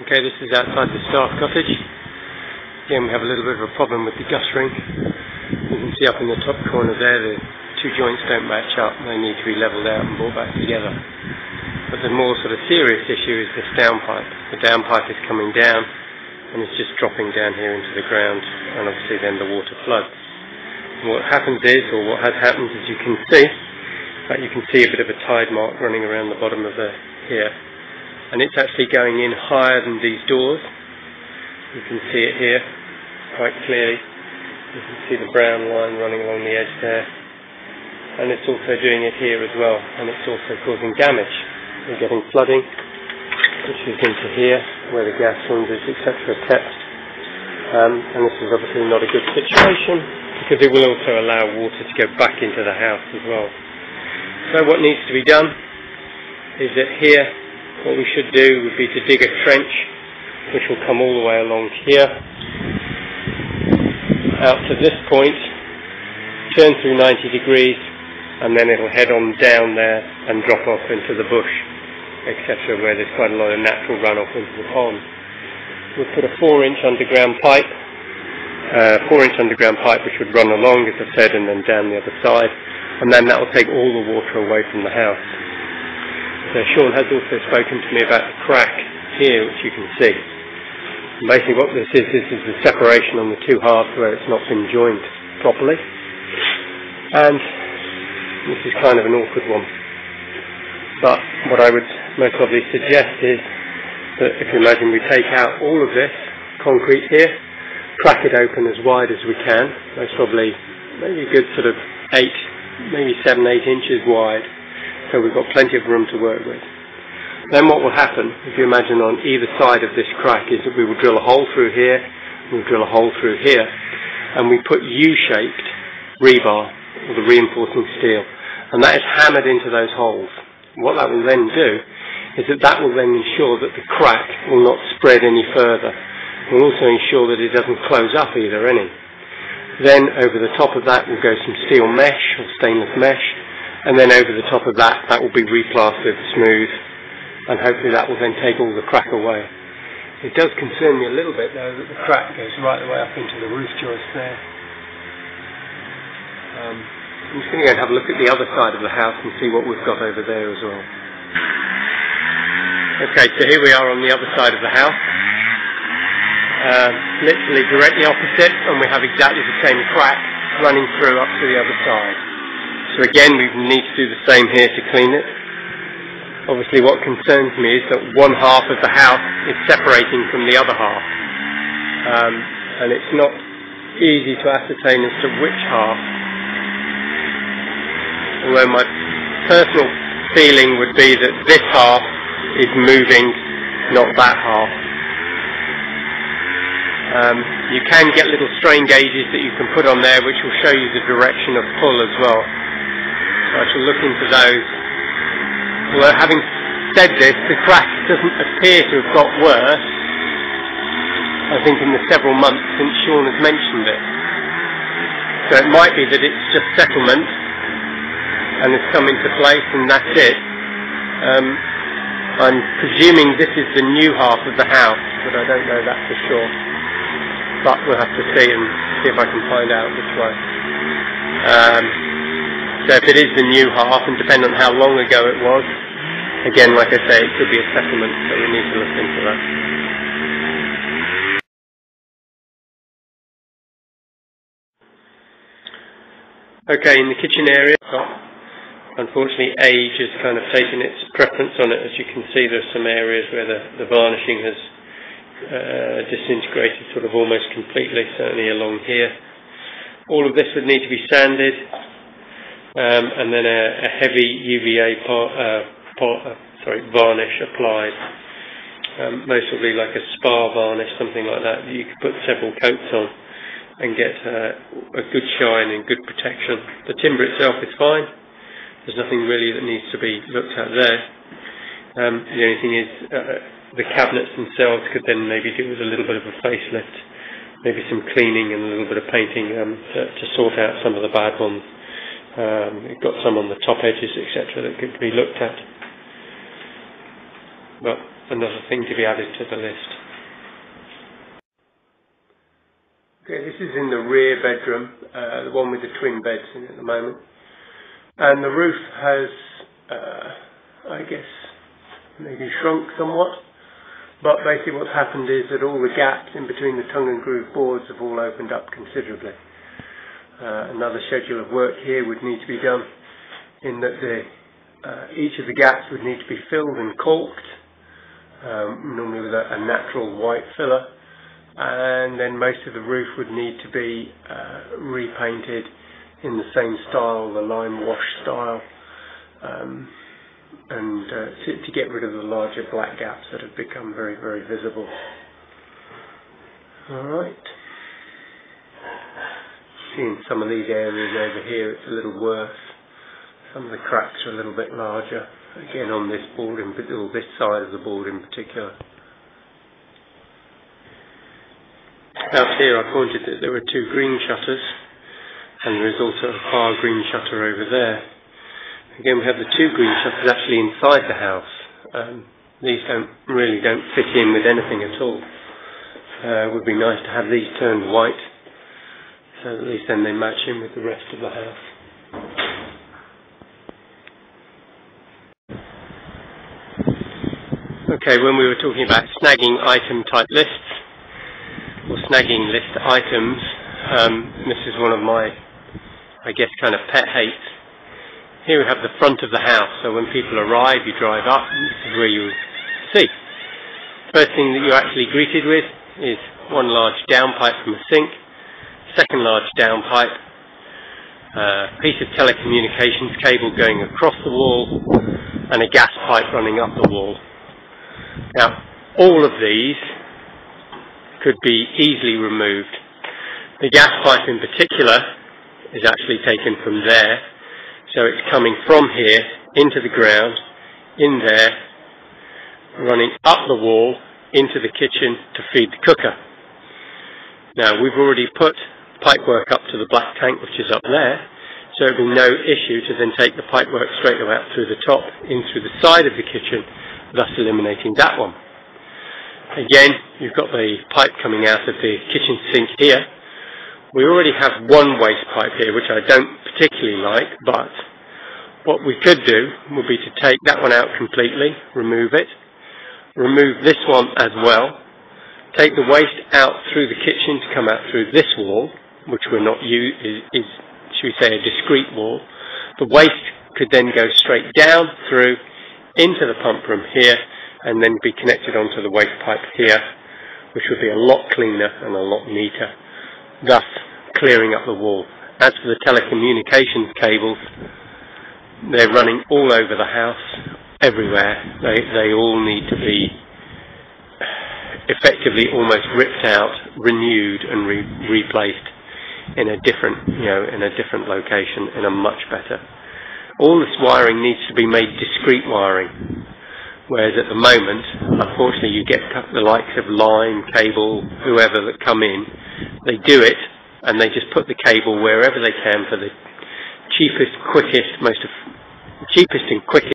Okay, this is outside the staff cottage. Again, we have a little bit of a problem with the guttering. You can see up in the top corner there, the two joints don't match up. They need to be levelled out and brought back together. But the more sort of serious issue is this downpipe. The downpipe is coming down and it's just dropping down here into the ground, and obviously then the water floods. And what happens is, or what has happened, as you can see a bit of a tide mark running around the bottom of here. And it's actually going in higher than these doors. You can see it here quite clearly. You can see the brown line running along the edge there. And it's also doing it here as well. And it's also causing damage. We're getting flooding, which is into here, where the gas cylinders, etc. are kept. And this is obviously not a good situation, because it will also allow water to go back into the house as well. So what needs to be done is that here, what we should do would be to dig a trench, which will come all the way along here, out to this point, turn through 90 degrees, and then it'll head on down there and drop off into the bush, etc., where there's quite a lot of natural runoff into the pond. We'll put a 4-inch underground pipe, which would run along, as I said, and then down the other side, and then that will take all the water away from the house. So Sean has also spoken to me about the crack here, which you can see. And basically what this is the separation on the two halves where it's not been joined properly. And this is kind of an awkward one. But what I would most probably suggest is that if you imagine we take out all of this concrete here, crack it open as wide as we can, most probably maybe a good sort of 7-8 inches wide. So we've got plenty of room to work with. Then what will happen, if you imagine on either side of this crack, is that we will drill a hole through here, we'll drill a hole through here, and we put U-shaped rebar, or the reinforcing steel, and that is hammered into those holes. What that will then do is that will then ensure that the crack will not spread any further. It will also ensure that it doesn't close up either any. Then over the top of that will go some steel mesh or stainless mesh, and then over the top of that will be replastered smooth, and hopefully that will then take all the crack away. It does concern me a little bit though that the crack goes right the way up into the roof joist there. I'm just going to go and have a look at the other side of the house and see what we've got over there as well. Okay, so here we are on the other side of the house. Literally directly opposite, and we have exactly the same crack running through up to the other side. So again, we need to do the same here to clean it. Obviously what concerns me is that one half of the house is separating from the other half. And it's not easy to ascertain as to which half. Although my personal feeling would be that this half is moving, not that half. You can get little strain gauges that you can put on there which will show you the direction of pull as well. So I shall look into those. Although having said this, the crack doesn't appear to have got worse, I think, in the several months since Sean has mentioned it. So it might be that it's just settlement and it's come into place and that's it. I'm presuming this is the new half of the house, but I don't know that for sure. But we'll have to see and see if I can find out which way. So if it is the new half, and depending on how long ago it was, again, like I say, it could be a settlement, so we need to look into that. Okay, in the kitchen area, unfortunately age has kind of taken its preference on it. As you can see, there's some areas where the varnishing has disintegrated sort of almost completely, certainly along here. All of this would need to be sanded, and then a heavy UVA varnish applied. Most probably like a spa varnish, something like that. You could put several coats on and get a good shine and good protection. The timber itself is fine. There's nothing really that needs to be looked at there. The only thing is the cabinets themselves could then maybe do with a little bit of a facelift, maybe some cleaning and a little bit of painting to sort out some of the bad ones. We've got some on the top edges, etc., that could be looked at. But another thing to be added to the list. Okay, this is in the rear bedroom, the one with the twin beds in at the moment. And the roof has, I guess, maybe shrunk somewhat. But basically what's happened is that all the gaps in between the tongue and groove boards have all opened up considerably. Another schedule of work here would need to be done in that each of the gaps would need to be filled and caulked, normally with a natural white filler. And then most of the roof would need to be repainted in the same style, the lime wash style, and to get rid of the larger black gaps that have become very, very visible. Alright. Seeing some of these areas over here, it's a little worse. Some of the cracks are a little bit larger, again on this board, or this side of the board in particular. Out here I pointed that there were two green shutters, and there is also a far green shutter over there. Again, we have the two green shutters actually inside the house. These really don't fit in with anything at all. It would be nice to have these turned white, so at least then they match in with the rest of the house. Okay, when we were talking about snagging item type lists, or snagging list items, this is one of my, I guess, kind of pet hates. Here we have the front of the house, so when people arrive, you drive up, and this is where you see. First thing that you're actually greeted with is one large downpipe from a sink, second large downpipe, piece of telecommunications cable going across the wall, and a gas pipe running up the wall. Now, all of these could be easily removed. The gas pipe in particular is actually taken from there, so it's coming from here into the ground, in there, running up the wall into the kitchen to feed the cooker. Now, we've already put pipework up to the black tank, which is up there, so it will be no issue to then take the pipework straight out through the top, in through the side of the kitchen, thus eliminating that one. Again, you've got the pipe coming out of the kitchen sink here. We already have one waste pipe here, which I don't particularly like, but what we could do would be to take that one out completely, remove it, remove this one as well, take the waste out through the kitchen to come out through this wall, which we're not is should we say, a discrete wall. The waste could then go straight down through into the pump room here, and then be connected onto the waste pipe here, which would be a lot cleaner and a lot neater, thus clearing up the wall. As for the telecommunications cables, they're running all over the house, everywhere. They all need to be effectively almost ripped out, renewed and replaced in a different, in a different location, in a much better. All this wiring needs to be made discrete wiring. Whereas at the moment, unfortunately, you get the likes of Line, Cable, whoever that come in, they do it, and they just put the cable wherever they can for the cheapest, quickest, cheapest and quickest